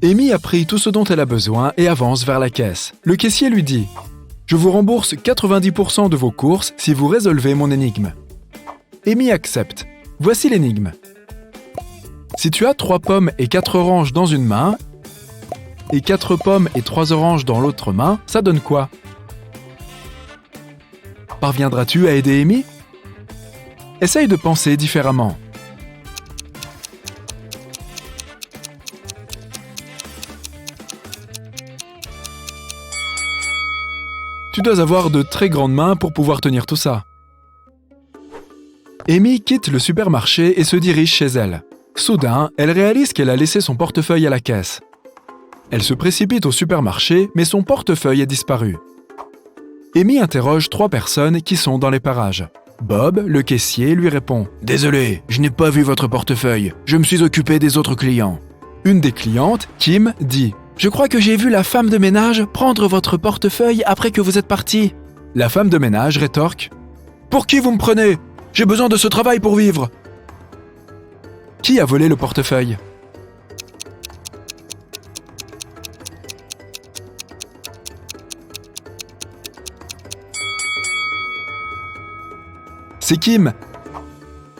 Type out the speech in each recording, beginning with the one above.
Amy a pris tout ce dont elle a besoin et avance vers la caisse. Le caissier lui dit « Je vous rembourse 90% de vos courses si vous résolvez mon énigme. » Amy accepte. Voici l'énigme. Si tu as 3 pommes et 4 oranges dans une main, et 4 pommes et 3 oranges dans l'autre main, ça donne quoi? Parviendras-tu à aider Amy? Essaye de penser différemment. Tu dois avoir de très grandes mains pour pouvoir tenir tout ça. Amy quitte le supermarché et se dirige chez elle. Soudain, elle réalise qu'elle a laissé son portefeuille à la caisse. Elle se précipite au supermarché, mais son portefeuille a disparu. Amy interroge 3 personnes qui sont dans les parages. Bob, le caissier, lui répond « Désolé, je n'ai pas vu votre portefeuille. Je me suis occupé des autres clients. » Une des clientes, Kim, dit « Je crois que j'ai vu la femme de ménage prendre votre portefeuille après que vous êtes parti. » La femme de ménage rétorque « Pour qui vous me prenez? J'ai besoin de ce travail pour vivre. » Qui a volé le portefeuille? C'est Kim.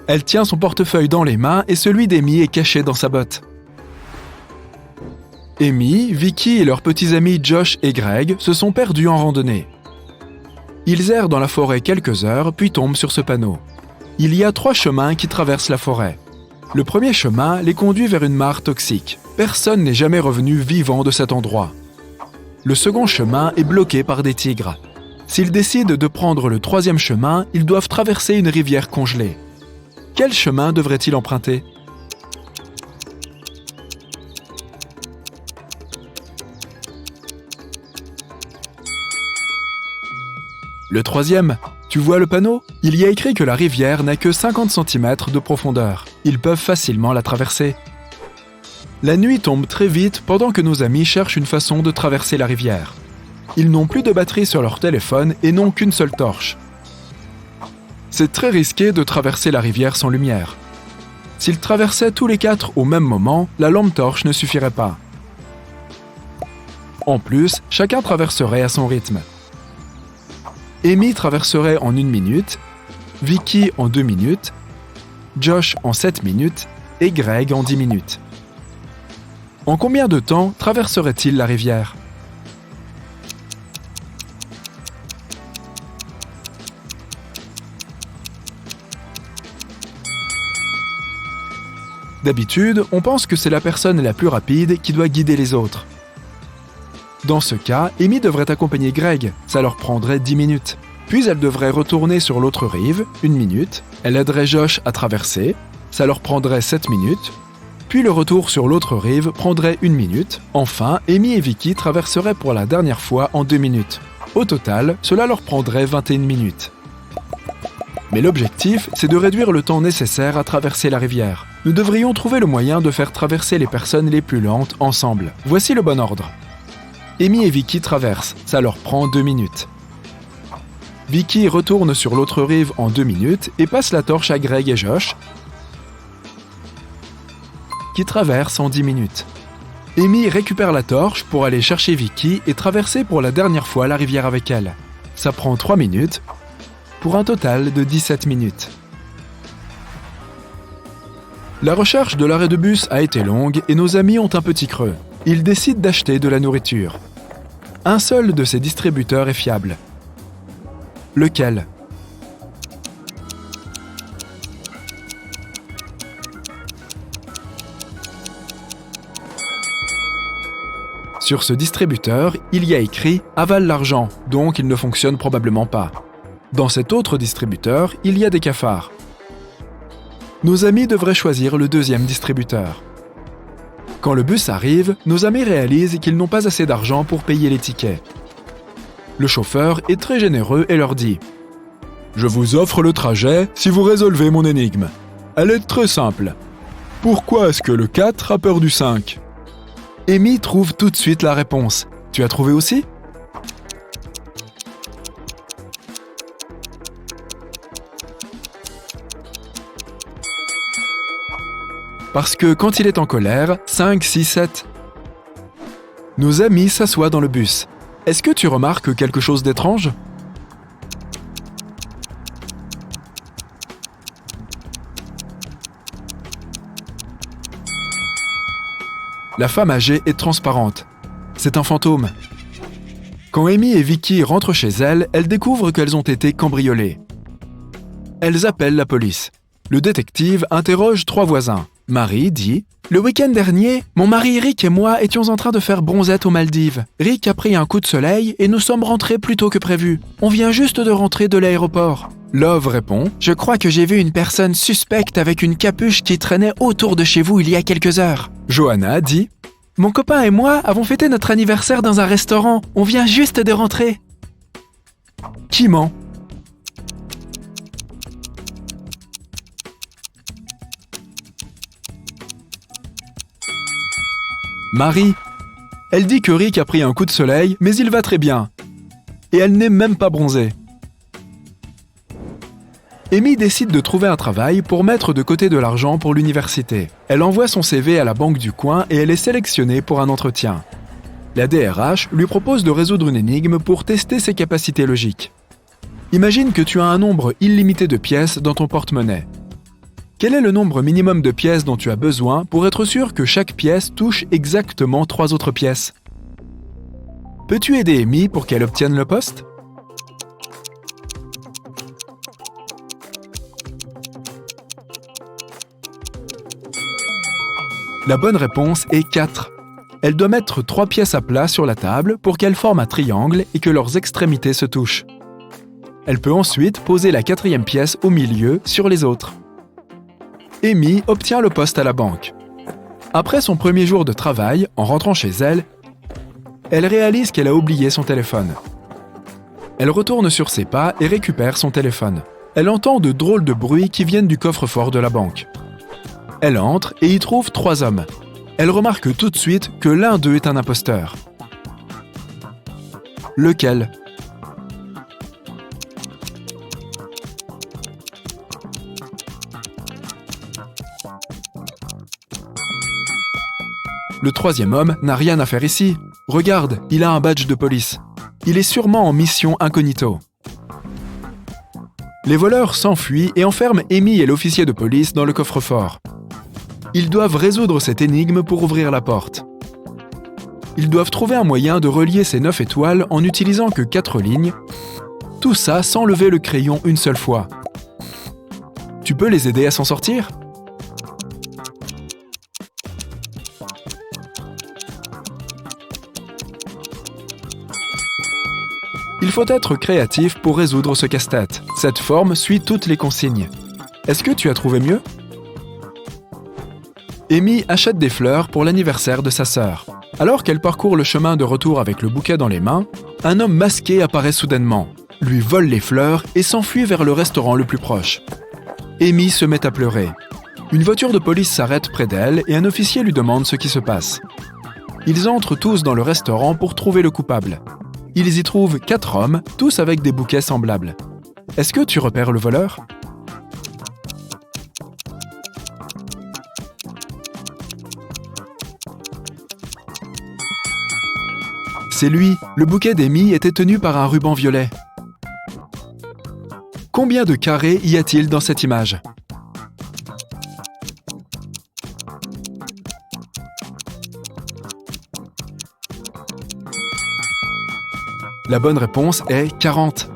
Elle tient son portefeuille dans les mains et celui d'Amy est caché dans sa botte. Amy, Vicky et leurs petits amis Josh et Greg se sont perdus en randonnée. Ils errent dans la forêt quelques heures, puis tombent sur ce panneau. Il y a 3 chemins qui traversent la forêt. Le premier chemin les conduit vers une mare toxique. Personne n'est jamais revenu vivant de cet endroit. Le second chemin est bloqué par des tigres. S'ils décident de prendre le 3e chemin, ils doivent traverser une rivière congelée. Quel chemin devraient-ils emprunter? Le 3e, tu vois le panneau? Il y a écrit que la rivière n'a que 50 cm de profondeur. Ils peuvent facilement la traverser. La nuit tombe très vite pendant que nos amis cherchent une façon de traverser la rivière. Ils n'ont plus de batterie sur leur téléphone et n'ont qu'une seule torche. C'est très risqué de traverser la rivière sans lumière. S'ils traversaient tous les 4 au même moment, la lampe torche ne suffirait pas. En plus, chacun traverserait à son rythme. Amy traverserait en 1 minute, Vicky en 2 minutes, Josh en 7 minutes et Greg en 10 minutes. En combien de temps traverserait-il la rivière? D'habitude, on pense que c'est la personne la plus rapide qui doit guider les autres. Dans ce cas, Amy devrait accompagner Greg, ça leur prendrait 10 minutes. Puis elle devrait retourner sur l'autre rive, 1 minute. Elle aiderait Josh à traverser, ça leur prendrait 7 minutes. Puis le retour sur l'autre rive prendrait 1 minute. Enfin, Amy et Vicky traverseraient pour la dernière fois en 2 minutes. Au total, cela leur prendrait 21 minutes. Mais l'objectif, c'est de réduire le temps nécessaire à traverser la rivière. Nous devrions trouver le moyen de faire traverser les personnes les plus lentes ensemble. Voici le bon ordre. Amy et Vicky traversent, ça leur prend 2 minutes. Vicky retourne sur l'autre rive en 2 minutes et passe la torche à Greg et Josh, qui traversent en 10 minutes. Amy récupère la torche pour aller chercher Vicky et traverser pour la dernière fois la rivière avec elle. Ça prend 3 minutes, pour un total de 17 minutes. La recherche de l'arrêt de bus a été longue et nos amis ont un petit creux. Ils décident d'acheter de la nourriture. Un seul de ces distributeurs est fiable. Lequel? Sur ce distributeur, il y a écrit « Avale l'argent », donc il ne fonctionne probablement pas. Dans cet autre distributeur, il y a des cafards. Nos amis devraient choisir le 2e distributeur. Quand le bus arrive, nos amis réalisent qu'ils n'ont pas assez d'argent pour payer les tickets. Le chauffeur est très généreux et leur dit « Je vous offre le trajet si vous résolvez mon énigme. Elle est très simple. Pourquoi est-ce que le 4 a peur du 5 ?» Amy trouve tout de suite la réponse. Tu as trouvé aussi? Parce que quand il est en colère, 5, 6, 7. Nos amis s'assoient dans le bus. Est-ce que tu remarques quelque chose d'étrange? La femme âgée est transparente. C'est un fantôme. Quand Amy et Vicky rentrent chez elles, elles découvrent qu'elles ont été cambriolées. Elles appellent la police. Le détective interroge 3 voisins. Marie dit « Le week-end dernier, mon mari Rick et moi étions en train de faire bronzette aux Maldives. Rick a pris un coup de soleil et nous sommes rentrés plus tôt que prévu. On vient juste de rentrer de l'aéroport. » Love répond « Je crois que j'ai vu une personne suspecte avec une capuche qui traînait autour de chez vous il y a quelques heures. » Johanna dit « Mon copain et moi avons fêté notre anniversaire dans un restaurant. On vient juste de rentrer. » Qui ment? Marie. Elle dit que Rick a pris un coup de soleil, mais il va très bien. Et elle n'est même pas bronzée. Amy décide de trouver un travail pour mettre de côté de l'argent pour l'université. Elle envoie son CV à la banque du coin et elle est sélectionnée pour un entretien. La DRH lui propose de résoudre une énigme pour tester ses capacités logiques. Imagine que tu as un nombre illimité de pièces dans ton porte-monnaie. Quel est le nombre minimum de pièces dont tu as besoin pour être sûr que chaque pièce touche exactement 3 autres pièces? Peux-tu aider Amy pour qu'elle obtienne le poste? La bonne réponse est 4. Elle doit mettre 3 pièces à plat sur la table pour qu'elles forment un triangle et que leurs extrémités se touchent. Elle peut ensuite poser la 4e pièce au milieu sur les autres. Amy obtient le poste à la banque. Après son premier jour de travail, en rentrant chez elle, elle réalise qu'elle a oublié son téléphone. Elle retourne sur ses pas et récupère son téléphone. Elle entend de drôles de bruits qui viennent du coffre-fort de la banque. Elle entre et y trouve 3 hommes. Elle remarque tout de suite que l'un d'eux est un imposteur. Lequel? Le 3e homme n'a rien à faire ici. Regarde, il a un badge de police. Il est sûrement en mission incognito. Les voleurs s'enfuient et enferment Amy et l'officier de police dans le coffre-fort. Ils doivent résoudre cette énigme pour ouvrir la porte. Ils doivent trouver un moyen de relier ces 9 étoiles en n'utilisant que 4 lignes, tout ça sans lever le crayon une seule fois. Tu peux les aider à s'en sortir? Il faut être créatif pour résoudre ce casse-tête. Cette forme suit toutes les consignes. Est-ce que tu as trouvé mieux? Amy achète des fleurs pour l'anniversaire de sa sœur. Alors qu'elle parcourt le chemin de retour avec le bouquet dans les mains, un homme masqué apparaît soudainement, lui vole les fleurs et s'enfuit vers le restaurant le plus proche. Amy se met à pleurer. Une voiture de police s'arrête près d'elle et un officier lui demande ce qui se passe. Ils entrent tous dans le restaurant pour trouver le coupable. Ils y trouvent 4 hommes, tous avec des bouquets semblables. Est-ce que tu repères le voleur? C'est lui, le bouquet d'Amy était tenu par un ruban violet. Combien de carrés y a-t-il dans cette image? La bonne réponse est 40.